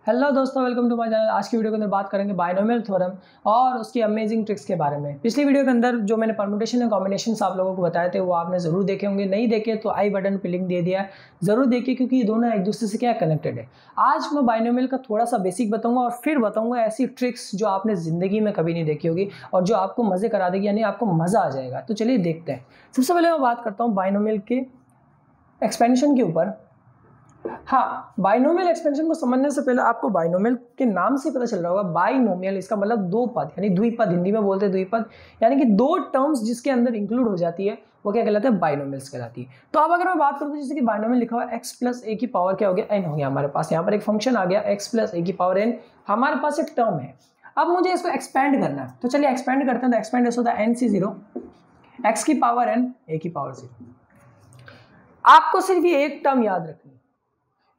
Hello दोस्तों, welcome to my channel. आज की वीडियो के अंदर बात करेंगे बाइनोमियल थ्योरम और उसकी अमेजिंग ट्रिक्स के बारे में। पिछली वीडियो के अंदर जो मैंने परम्यूटेशन और कॉम्बिनेशंस आप लोगों को बताए थे वो आपने जरूर देखे होंगे। नहीं देखे तो आई बटन पे लिंक दे दिया है, जरूर देखिए क्योंकि ये दोनों एक दूसरे से क्या कनेक्टेड है। आज मैं बाइनोमियल का थोड़ा सा बेसिक बताऊंगा और फिर बताऊंगा ऐसी ट्रिक्स जो आपने जिंदगी में कभी नहीं देखी होगी और जो आपको मजे करा देगी, यानी आपको मजा आ जाएगा। तो चलिए देखते हैं। सबसे पहले मैं बात करता हूँ बाइनोमियल के एक्सपेंशन के ऊपर। हाँ, बाइनोमियल एक्सपेंशन को समझने से पहले आपको बाइनोमियल के नाम से पता चल रहा होगा। बाइनोमियल इसका मतलब दो पद, यानी द्विपद, हिंदी में बोलते हैं द्विपद, यानी कि दो टर्म्स जिसके अंदर इंक्लूड हो जाती है वो क्या कहलाते हैं, बाइनोमियल्स कहलाती है। तो अब अगर मैं बात करूँ तो जैसे कि बाइनोमियल लिखा हुआ x प्लस ए की पावर क्या हो गया, n हो गया हमारे पास। यहाँ पर एक फंक्शन आ गया x प्लस ए की पावर n, हमारे पास एक टर्म है। अब मुझे इसको एक्सपेंड करना है, तो चलिए एक्सपेंड करते हैं। तो एक्सपेंड ऐसा होता है n/0 x की पावर n a की पावर 0। आपको सिर्फ ये एक टर्म याद रखनी है,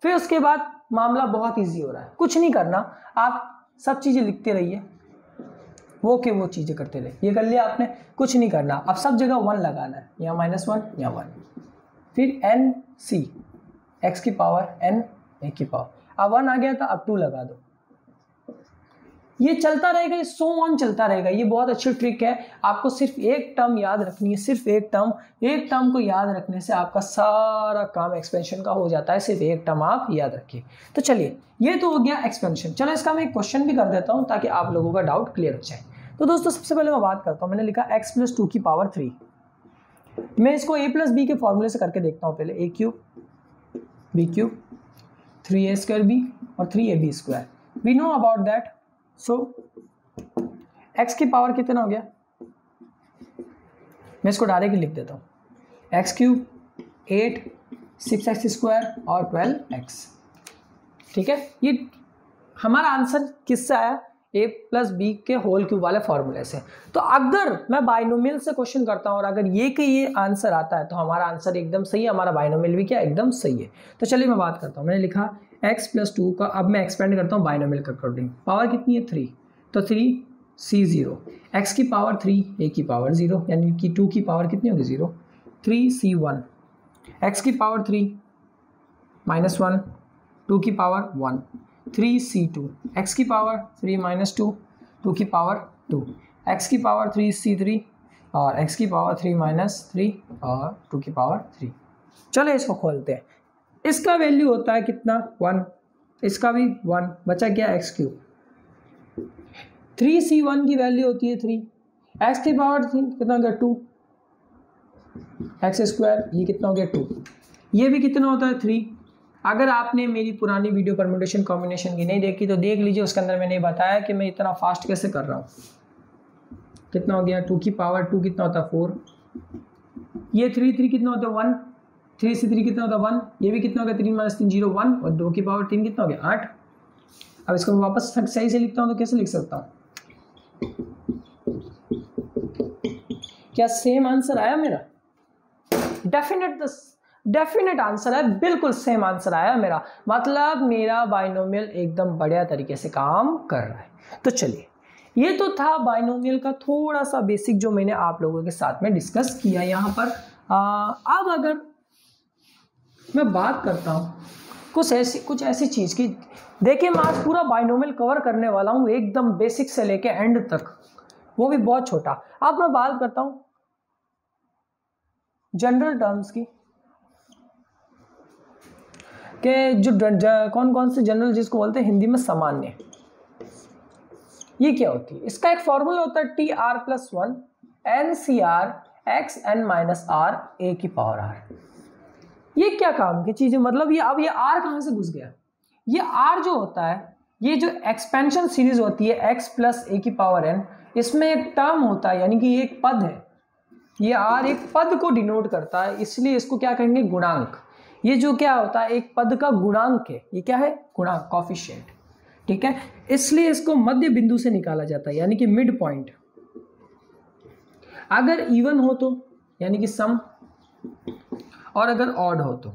फिर उसके बाद मामला बहुत इजी हो रहा है। कुछ नहीं करना, आप सब चीजें लिखते रहिए, वो चीजें करते रहिए। ये कर लिया आपने, कुछ नहीं करना। अब सब जगह 1 लगाना है, यहाँ -1 यहाँ 1, फिर n c x की पावर n a की पावर। अब 1 आ गया था, अब 2 लगा दो। ये चलता रहेगा, ये सो ऑन चलता रहेगा। ये बहुत अच्छी ट्रिक है। आपको सिर्फ एक टर्म याद रखनी है, सिर्फ एक टर्म को याद रखने से आपका सारा काम एक्सपेंशन का हो जाता है। सिर्फ एक टर्म आप याद रखिए। तो चलिए, ये तो हो गया एक्सपेंशन। चलो इसका मैं एक क्वेश्चन भी कर देता हूं ताकि आप लोगों का डाउट क्लियर हो जाए। तो दोस्तों सबसे पहले मैं बात करता हूं, मैंने लिखा x प्लस 2 की पावर 3। मैं इसको a प्लस बी के फॉर्मूले से करके देखता हूं। पहले a cube b cube 3a square b और 3ab square. We know about that. So x की पावर कितना हो गया, मैं इसको डायरेक्ट लिख देता हूँ। x क्यूब 8 6x स्क्वायर और 12x। ठीक है, ये हमारा आंसर किससे आया, a प्लस बी के होल क्यूब वाले फॉर्मूले से। तो अगर मैं बाइनोमियल से क्वेश्चन करता हूँ और अगर ये आंसर आता है तो हमारा आंसर एकदम सही है, हमारा बाइनोमियल भी क्या एकदम सही है। तो चलिए मैं बात करता हूँ। मैंने लिखा x प्लस 2 का, अब मैं एक्सपेंड करता हूँ बाइनोमियल के अकॉर्डिंग। पावर कितनी है 3, तो 3c0 x की पावर 3 a की पावर 0, यानी कि 2 की पावर कितनी होगी 0। 3c1 x की पावर 3 -1 2 की पावर 1। 3c2 x की पावर 3 -2 2 की पावर 2। x की पावर 3c3 और x की पावर 3 -3 और 2 की पावर 3। चलो इसको खोलते हैं। इसका वैल्यू होता है कितना 1, इसका भी 1, बचा क्या x क्यूब। 3c1 की वैल्यू होती है 3, x की पावर 3 कितना हो गया 2, x स्क्वायर ये कितना हो गया 2, ये भी कितना होता है 3। अगर आपने मेरी पुरानी वीडियो परम्यूटेशन कॉम्बिनेशन की नहीं देखी तो देख लीजिए, उसके अंदर मैंने बताया कि मैं इतना फास्ट कैसे कर रहा हूँ। कितना हो गया 2 की पावर 2 कितना होता है 4, ये 3 कितना होता है 1, 3 से 3 कितना होता है 1, ये भी कितना हो गया 3 -3 0 1 और 2 की पावर 3 कितना हो गया 8। अब इसको मैं वापस सही से लिखता हूँ तो कैसे लिख सकता हूँ, क्या सेम आंसर आया मेरा, डेफिनेट आंसर है, बिल्कुल सेम आंसर आया मेरा। मतलब मेरा बाइनोमियल एकदम बढ़िया तरीके से काम कर रहा है। तो चलिए, ये तो था बाइनोमियल का थोड़ा सा बेसिक जो मैंने आप लोगों के साथ में डिस्कस किया यहाँ पर। अब अगर मैं बात करता हूँ कुछ ऐसी चीज की, देखिए मैं आज पूरा बाइनोमियल कवर करने वाला हूँ एकदम बेसिक से लेके एंड तक, वो भी बहुत छोटा। अब मैं बात करता हूँ जनरल टर्म्स की, कि जो कौन कौन से जनरल, जिसको बोलते हैं हिंदी में सामान्य, ये क्या होती है। इसका एक फॉर्मूला होता है TR+1 NCR XN-R a की पावर r। ये क्या काम की चीज है, मतलब ये अब ये r कहां से घुस गया। ये r जो होता है, ये जो एक्सपेंशन सीरीज होती है x प्लस a की पावर n, इसमें एक टर्म होता है, यानी कि ये एक पद है। ये r एक पद को डिनोट करता है, इसलिए इसको क्या कहेंगे गुणांक। ये जो क्या होता है एक पद का गुणांक है, ये क्या है गुणांक, कॉफिशिएंट। ठीक है, इसलिए इसको मध्य बिंदु से निकाला जाता है, यानी कि मिड पॉइंट। अगर इवन हो तो यानी कि सम, और अगर ऑड हो तो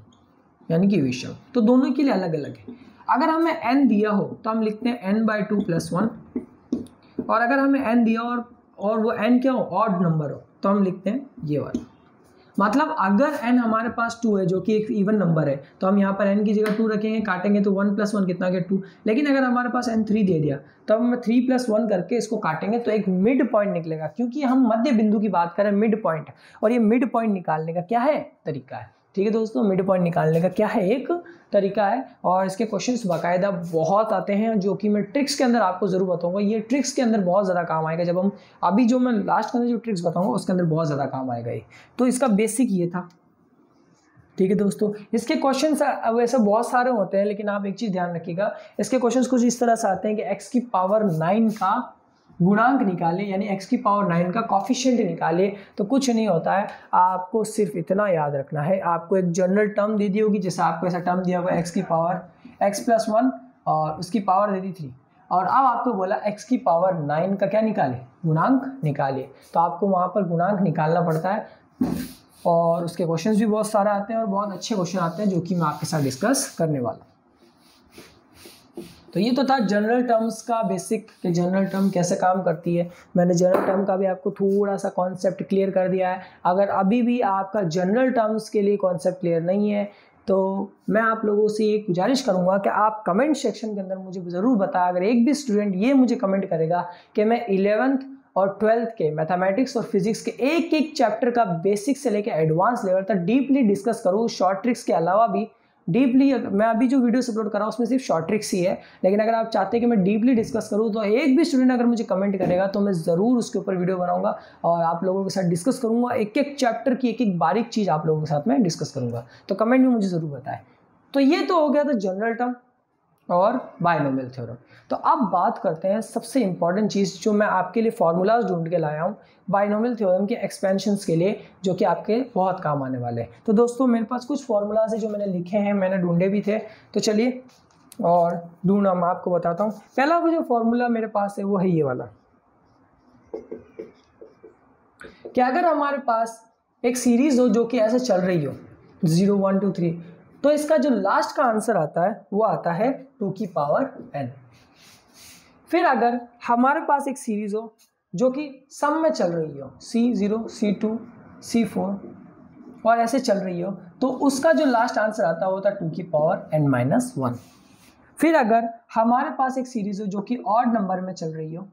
यानी कि विषम। तो दोनों के लिए अलग अलग है। अगर हमें n दिया हो तो हम लिखते हैं n/2 + 1, और अगर हमें n दिया और वो n क्या हो ऑड नंबर हो तो हम लिखते हैं ये वाला। मतलब अगर n हमारे पास 2 है जो कि एक इवन नंबर है तो हम यहाँ पर n की जगह 2 रखेंगे, काटेंगे तो 1 + 1 कितना गया 2। लेकिन अगर हमारे पास n 3 दे दिया तो हम 3 + 1 करके इसको काटेंगे तो एक मिड पॉइंट निकलेगा, क्योंकि हम मध्य बिंदु की बात करें मिड पॉइंट, और ये मिड पॉइंट निकालने का क्या है तरीका है। ठीक है दोस्तों, मिड पॉइंट निकालने का क्या है एक तरीका है, और इसके क्वेश्चंस बाकायदा बहुत आते हैं जो कि मैं ट्रिक्स के अंदर आपको जरूर बताऊंगा। ये ट्रिक्स के अंदर बहुत ज़्यादा काम आएगा, जब हम अभी जो मैं लास्ट के अंदर जो ट्रिक्स बताऊंगा उसके अंदर बहुत ज़्यादा काम आएगा ये। तो इसका बेसिक ये था। ठीक है दोस्तों, इसके क्वेश्चंस वैसे बहुत सारे होते हैं, लेकिन आप एक चीज़ ध्यान रखिएगा, इसके क्वेश्चंस कुछ इस तरह से आते हैं कि x की पावर 9 का गुणांक निकालिए, यानी x की पावर 9 का कॉफिशिएंट निकालिए। तो कुछ नहीं होता है, आपको सिर्फ इतना याद रखना है, आपको एक जनरल टर्म दे दी होगी, जैसे आपको ऐसा टर्म दिया होगा x की पावर x + 1 और उसकी पावर दे दी 3, और अब आपको बोला x की पावर 9 का क्या निकाले, गुणांक निकालिए। तो आपको वहाँ पर गुणांक निकालना पड़ता है, और उसके क्वेश्चंस भी बहुत सारे आते हैं और बहुत अच्छे क्वेश्चन आते हैं जो कि मैं आपके साथ डिस्कस करने वाला। तो ये तो था जनरल टर्म्स का बेसिक, कि जनरल टर्म कैसे काम करती है। मैंने जनरल टर्म का भी आपको थोड़ा सा कॉन्सेप्ट क्लियर कर दिया है। अगर अभी भी आपका जनरल टर्म्स के लिए कॉन्सेप्ट क्लियर नहीं है तो मैं आप लोगों से एक गुजारिश करूंगा कि आप कमेंट सेक्शन के अंदर मुझे ज़रूर बताएं। अगर एक भी स्टूडेंट ये मुझे कमेंट करेगा कि मैं 11th और 12th के मैथमेटिक्स और फिजिक्स के एक एक चैप्टर का बेसिक से लेकर एडवांस लेवल तक डीपली डिस्कस करूँ, शॉर्ट ट्रिक्स के अलावा भी डीपली, मैं अभी जो वीडियोस अपलोड कर रहा हूँ उसमें सिर्फ शॉर्ट ट्रिक्स ही है, लेकिन अगर आप चाहते हैं कि मैं डीपली डिस्कस करूँ तो एक भी स्टूडेंट अगर मुझे कमेंट करेगा तो मैं ज़रूर उसके ऊपर वीडियो बनाऊंगा और आप लोगों के साथ डिस्कस करूँगा, एक एक चैप्टर की एक एक बारीक चीज़ आप लोगों के साथ में डिस्कस करूँगा। तो कमेंट में मुझे ज़रूर बताएं। तो ये तो हो गया था जनरल टर्म और बायनोमियल थ्योरम। तो अब बात करते हैं सबसे इंपॉर्टेंट चीज़, जो मैं आपके लिए फार्मूलाज ढूंढ के लाया हूँ बायनोमियल थ्योरम के एक्सपेंशंस के लिए, जो कि आपके बहुत काम आने वाले हैं। तो दोस्तों मेरे पास कुछ फार्मूलाज है जो मैंने लिखे हैं, मैंने ढूंढे भी थे, तो चलिए और ढूंढना मैं आपको बताता हूँ। पहला जो फार्मूला मेरे पास है वो है ये वाला, कि अगर हमारे पास एक सीरीज हो जो कि ऐसे चल रही हो 0 1 2 3, तो इसका जो लास्ट का आंसर आता है वो आता है 2 की पावर n। फिर अगर हमारे पास एक सीरीज हो जो कि सम में चल रही हो C0 C2 C4 और ऐसे चल रही हो, तो उसका जो लास्ट आंसर आता है वो होता है 2 की पावर n-1। फिर अगर हमारे पास एक सीरीज हो जो कि ऑड नंबर में चल रही हो,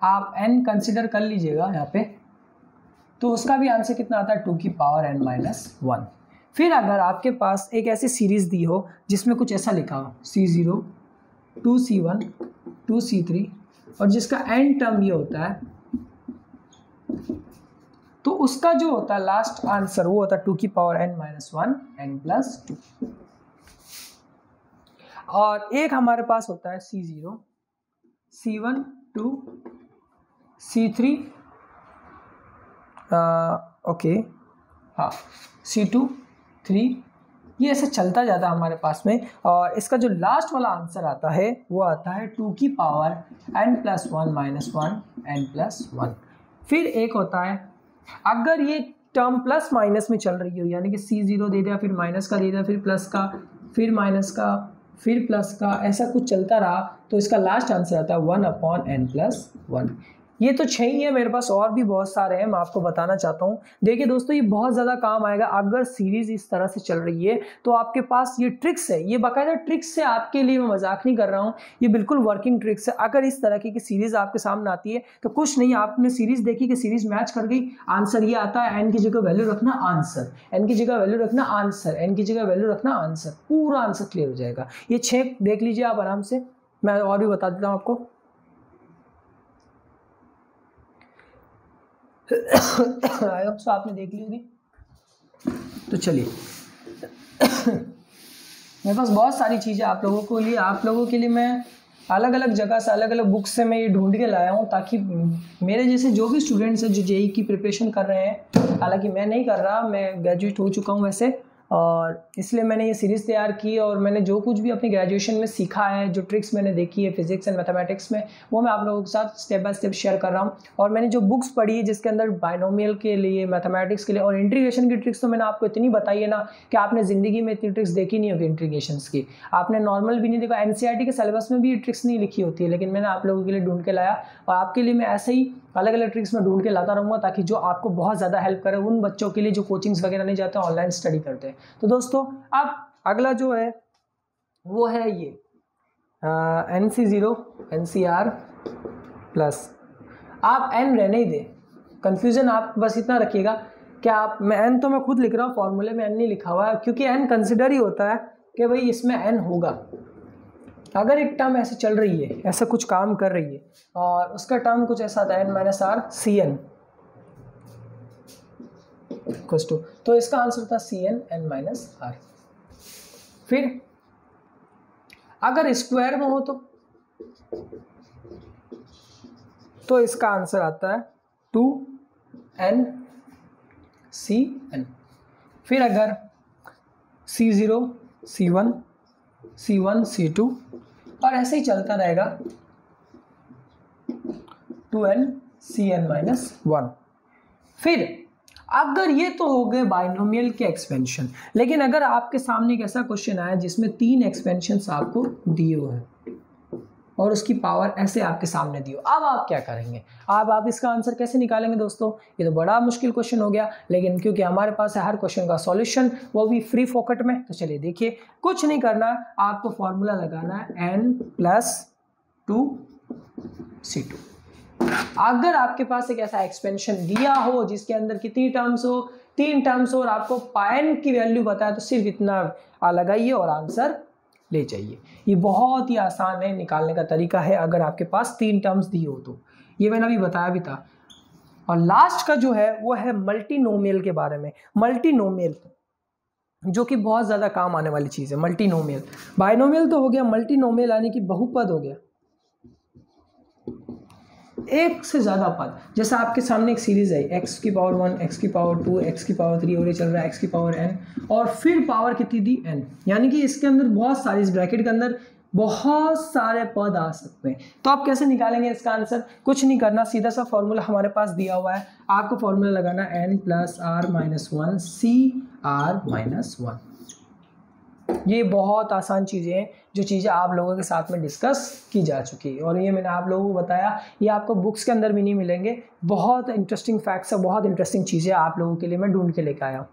आप n कंसिडर कर लीजिएगा यहाँ पे, तो उसका भी आंसर कितना आता है 2 की पावर n-1। फिर अगर आपके पास एक ऐसी सीरीज दी हो जिसमें कुछ ऐसा लिखा हो C0 2C1 2C3 और जिसका n टर्म ये होता है, तो उसका जो होता है लास्ट आंसर वो होता है 2 की पावर n-1 n+2। और एक हमारे पास होता है C0 C1 2 C3 ओके हाँ C2 3, ये ऐसे चलता जाता है हमारे पास में, और इसका जो लास्ट वाला आंसर आता है वो आता है 2 की पावर n+1 n+1। फिर एक होता है, अगर ये टर्म प्लस माइनस में चल रही हो, यानी कि C0 दे दिया, फिर माइनस का दे दिया, फिर प्लस का, फिर माइनस का, फिर प्लस का, ऐसा कुछ चलता रहा, तो इसका लास्ट आंसर आता है 1/n+1। ये तो 6 ही है, मेरे पास और भी बहुत सारे हैं, मैं आपको बताना चाहता हूँ। देखिए दोस्तों, ये बहुत ज़्यादा काम आएगा अगर सीरीज इस तरह से चल रही है, तो आपके पास ये ट्रिक्स है, ये बाकायदा ट्रिक्स है आपके लिए, मैं मजाक नहीं कर रहा हूँ, ये बिल्कुल वर्किंग ट्रिक्स है। अगर इस तरह की सीरीज आपके सामने आती है तो कुछ नहीं, आपने सीरीज देखी कि सीरीज मैच कर गई, आंसर ये आता है, एन की जगह वैल्यू रखना आंसर, एन की जगह वैल्यू रखना आंसर, एन की जगह वैल्यू रखना आंसर, पूरा आंसर क्लियर हो जाएगा। ये 6 देख लीजिए आप आराम से, मैं और भी बता देता हूँ आपको। आई होप सो आपने देख ली होगी। तो चलिए मेरे पास बहुत सारी चीज़ें आप लोगों के लिए मैं अलग अलग जगह से, अलग अलग बुक से मैं ये ढूंढ के लाया हूँ, ताकि मेरे जैसे जो भी स्टूडेंट्स हैं जो जेई की प्रिपरेशन कर रहे हैं, हालांकि मैं नहीं कर रहा, मैं ग्रेजुएट हो चुका हूँ वैसे, और इसलिए मैंने ये सीरीज़ तैयार की, और मैंने जो कुछ भी अपनी ग्रेजुएशन में सीखा है, जो ट्रिक्स मैंने देखी है फिजिक्स एंड मैथमेटिक्स में, वो मैं आप लोगों के साथ स्टेप बाय स्टेप शेयर कर रहा हूँ। और मैंने जो बुक्स पढ़ी है जिसके अंदर बायनोमियल के लिए, मैथमेटिक्स के लिए और इंटीग्रेशन की ट्रिक्स, तो मैंने आपको इतनी बताई है ना कि आपने ज़िंदगी में इतनी ट्रिक्स देखी नहीं होगी इंटीग्रेशंस की, आपने नॉर्मल भी नहीं देखा, NCERT के सिलेबस में भी ये ट्रिक्स नहीं लिखी होती है, लेकिन मैंने आप लोगों के लिए ढूंढ के लाया, और आपके लिए मैं ऐसे ही अलग अलग ट्रिक्स मैं ढूंढ के लाता रहूँगा ताकि जो आपको बहुत ज़्यादा हेल्प करे उन बच्चों के लिए जो कोचिंग्स वगैरह नहीं जाते, ऑनलाइन स्टडी करते हैं। तो दोस्तों अब अगला जो है वो है ये NC0 NCR प्लस, आप n रहने ही दें, कन्फ्यूज़न आप बस इतना रखिएगा कि आप, मैं n तो मैं खुद लिख रहा हूँ, फॉर्मूले में n नहीं लिखा हुआ है क्योंकि n कंसिडर ही होता है कि भाई इसमें n होगा। अगर एक टर्म ऐसे चल रही है, ऐसा कुछ काम कर रही है और उसका टर्म कुछ ऐसा था n - r Cn equals to, तो इसका आंसर था Cn n - r। फिर अगर स्क्वायर में हो तो इसका आंसर आता है 2n Cn। फिर अगर C0 C1 C1 C2 और ऐसे ही चलता रहेगा 2n Cn - 1। फिर अगर ये तो हो गए बाइनोमियल के एक्सपेंशन, लेकिन अगर आपके सामने एक ऐसा क्वेश्चन आया जिसमें 3 एक्सपेंशंस आपको दिए हुए हैं और उसकी पावर ऐसे आपके सामने दी हो, अब आप क्या करेंगे? अब आप इसका आंसर कैसे निकालेंगे दोस्तों? ये तो बड़ा मुश्किल क्वेश्चन हो गया, लेकिन क्योंकि हमारे पास है हर क्वेश्चन का सॉल्यूशन, वो भी फ्री फोकट में, तो चलिए देखिए, कुछ नहीं करना है, आपको फॉर्मूला लगाना है n+2c2। अगर आपके पास एक ऐसा एक्सपेंशन दिया हो जिसके अंदर कितनी टर्म्स हो, 3 टर्म्स हो, और आपको n की वैल्यू बताए, तो सिर्फ इतना लगाइए और आंसर ले जाइए। ये बहुत ही आसान है, निकालने का तरीका है अगर आपके पास 3 टर्म्स दी हो तो। ये मैंने अभी बताया भी था। और लास्ट का जो है वो है मल्टीनोमियल के बारे में। मल्टीनोमियल जो कि बहुत ज़्यादा काम आने वाली चीज़ है। मल्टीनोमियल, बाइनोमियल तो हो गया, मल्टीनोमियल यानी कि बहुपद हो गया, एक से ज़्यादा पद। जैसा आपके सामने एक सीरीज़ है x की पावर 1, x की पावर 2, x की पावर 3 और ये चल रहा है x की पावर n, और फिर पावर कितनी दी n, यानी कि इसके अंदर बहुत सारे, इस ब्रैकेट के अंदर बहुत सारे पद आ सकते हैं। तो आप कैसे निकालेंगे इसका आंसर? कुछ नहीं करना, सीधा सा फॉर्मूला हमारे पास दिया हुआ है, आपको फॉर्मूला लगाना n+r-1 cr-1। ये बहुत आसान चीज़ें हैं, जो चीज़ें आप लोगों के साथ में डिस्कस की जा चुकी है, और ये मैंने आप लोगों को बताया, ये आपको बुक्स के अंदर भी नहीं मिलेंगे। बहुत इंटरेस्टिंग फैक्ट्स और बहुत इंटरेस्टिंग चीज़ें आप लोगों के लिए मैं ढूंढ के लेकर आया हूँ।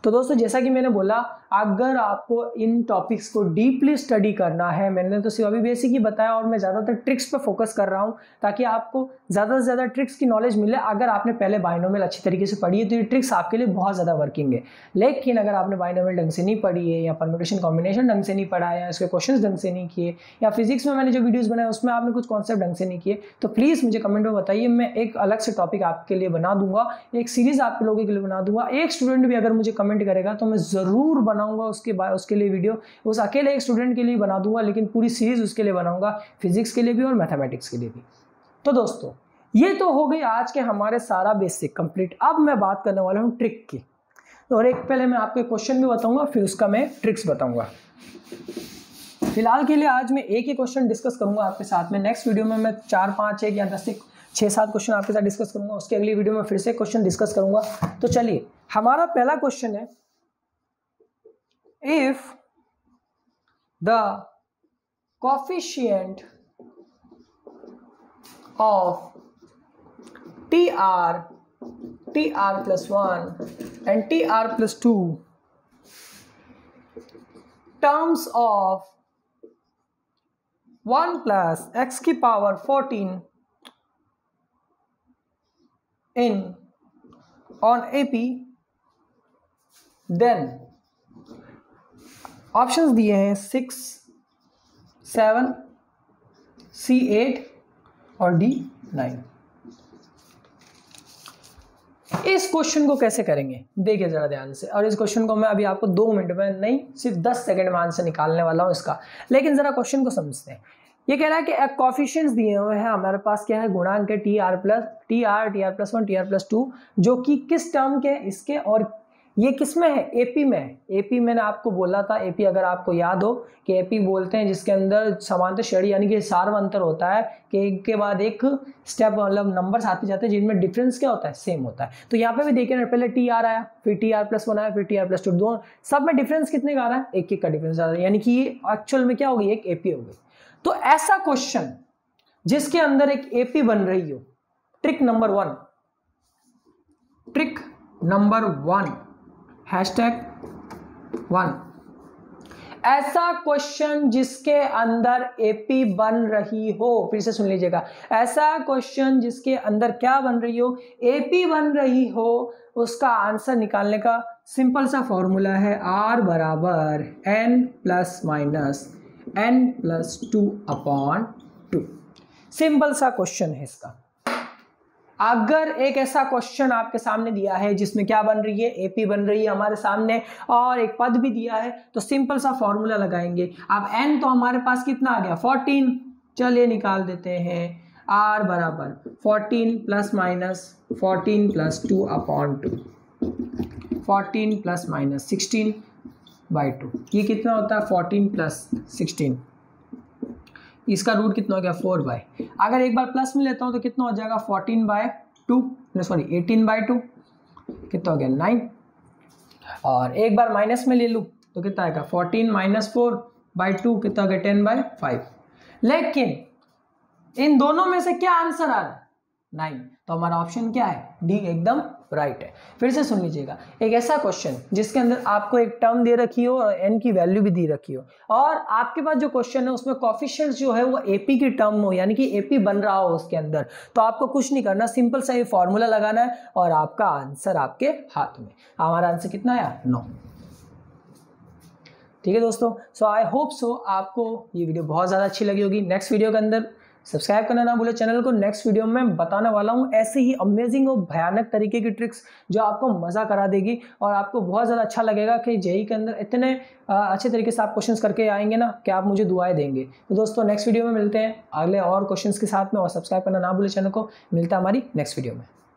तो दोस्तों जैसा कि मैंने बोला, अगर आपको इन टॉपिक्स को डीपली स्टडी करना है, मैंने तो सिर्फ अभी बेसिक ही बताया और मैं ज़्यादातर ट्रिक्स पे फोकस कर रहा हूँ ताकि आपको ज़्यादा से ज़्यादा ट्रिक्स की नॉलेज मिले। अगर आपने पहले बाइनोमियल अच्छी तरीके से पढ़ी है तो ये ट्रिक्स आपके लिए बहुत ज़्यादा वर्किंग है। लेकिन अगर आपने बाइनोमियल ढंग से नहीं पढ़ी है, या परम्यूटेशन कॉम्बिनेशन ढंग से नहीं पढ़ा है, या इसके क्वेश्चन ढंग से नहीं किए, या फिजिक्स में मैंने जो वीडियोज़ बनाए उसमें आपने कुछ कॉन्सेप्ट ढंग से नहीं किए, तो प्लीज़ मुझे कमेंट में बताइए। मैं एक अलग से टॉपिक आपके लिए बना दूंगा, एक सीरीज़ आप लोगों के लिए बना दूंगा। एक स्टूडेंट भी अगर मुझे कमेंट करेगा तो मैं ज़रूर बनाऊंगा उसके लिए वीडियो। उस अकेले एक स्टूडेंट के लिए बना दूंगा, लेकिन पूरी सीरीज़ उसके लिए बनाऊंगा, फिजिक्स के लिए भी और मैथमेटिक्स के लिए भी। तो दोस्तों ये तो हो गई आज के हमारे सारा बेसिक कंप्लीट। अब मैं बात करने वाला हूँ ट्रिक की, और एक पहले मैं आपको क्वेश्चन भी बताऊंगा, फिर उसका मैं ट्रिक्स बताऊंगा। फिलहाल के लिए आज मैं एक ही क्वेश्चन डिस्कस करूंगा आपके साथ में। नेक्स्ट वीडियो में मैं 4, 5, 1 या 10 से 6-7 क्वेश्चन आपके साथ डिस्कस करूंगा। उसके अगली वीडियो में फिर से क्वेश्चन डिस्कस करूंगा। तो चलिए, हमारा पहला क्वेश्चन है, if the coefficient of tr plus 1 and tr plus 2 terms of 1 plus x की power 14 on AP, then options दिए हैं 6, 7, C8 और D9। इस क्वेश्चन को कैसे करेंगे देखिए जरा ध्यान से, और इस क्वेश्चन को मैं अभी आपको 2 मिनट में नहीं, सिर्फ 10 सेकंड में आंसर निकालने वाला हूं इसका। लेकिन जरा क्वेश्चन को समझते हैं। ये कह रहा है कि कोफिशिएंट्स दिए हुए हैं हमारे पास, क्या है, गुणांक है TR+1, TR+2, जो कि किस टर्म के, इसके, और ये किस में है, एपी में है। एपी मैंने आपको बोला था, एपी अगर आपको याद हो कि एपी बोलते हैं जिसके अंदर समांतर श्रेणी यानी कि सार्वंतर होता है, कि एक के बाद एक स्टेप, मतलब नंबर्स आते जाते हैं जिनमें डिफरेंस क्या होता है, सेम होता है। तो यहाँ पे भी देखिए ना, पहले TR आया, फिर TR+1 आया, फिर TR+2, दोनों सब में डिफरेंस कितने का आ रहा है, एक का डिफरेंस आ रहा है, यानी कि ये एक्चुअल में क्या होगी, एक एपी हो गई। तो ऐसा क्वेश्चन जिसके अंदर एक एपी बन रही हो, ट्रिक नंबर 1, ट्रिक नंबर 1 #1, ऐसा क्वेश्चन जिसके अंदर एपी बन रही हो, फिर से सुन लीजिएगा, ऐसा क्वेश्चन जिसके अंदर क्या बन रही हो, एपी बन रही हो, उसका आंसर निकालने का सिंपल सा फॉर्मूला है R बराबर n plus minus n plus 2/2। Simple सा क्वेश्चन है इसका। अगर एक ऐसा क्वेश्चन आपके सामने दिया है जिसमें क्या बन रही है, एपी बन रही है हमारे सामने, और एक पद भी दिया है, तो सिंपल सा फॉर्मूला लगाएंगे। अब n तो हमारे पास कितना आ गया 14, चलिए निकाल देते हैं। R बराबर 14 plus minus 14 plus 2/2, 14 plus minus 16/2, ये कितना होता है 14 प्लस 16, इसका रूट कितना हो गया 4/। अगर एक बार प्लस में लेता हूं तो कितना हो जाएगा 18/2, कितना हो गया 9, और एक बार माइनस में ले लूं तो कितना आएगा 14 माइनस 4/2, कितना हो गया 10/5। लेकिन इन दोनों में से क्या आंसर आ रहा है 9, तो हमारा ऑप्शन क्या है डी एकदम राइट है। फिर से सुन लीजिएगा, एक ऐसा क्वेश्चन जिसके अंदर आपको एक टर्म दे रखी हो और n की वैल्यू भी दी रखी हो, और आपके पास जो क्वेश्चन है उसमें कोफिशिएंट्स जो है वो एपी की टर्म हो, यानी कि एपी बन रहा हो उसके अंदर, तो आपको कुछ नहीं करना, सिंपल सा ये फॉर्मूला लगाना है और आपका आंसर आपके हाथ में। हमारा आंसर कितना आया 9। ठीक है दोस्तों, सो आई होप सो आपको ये वीडियो बहुत ज़्यादा अच्छी लगी होगी। नेक्स्ट वीडियो के अंदर सब्सक्राइब करना ना भूले चैनल को। नेक्स्ट वीडियो में बताने वाला हूँ ऐसे ही अमेजिंग और भयानक तरीके की ट्रिक्स जो आपको मज़ा करा देगी और आपको बहुत ज़्यादा अच्छा लगेगा कि जेईई के अंदर इतने अच्छे तरीके से आप क्वेश्चंस करके आएंगे ना कि आप मुझे दुआएं देंगे। तो दोस्तों नेक्स्ट वीडियो में मिलते हैं अगले और क्वेश्चंस के साथ में, और सब्सक्राइब करना ना भूले चैनल को। मिलता है हमारी नेक्स्ट वीडियो में।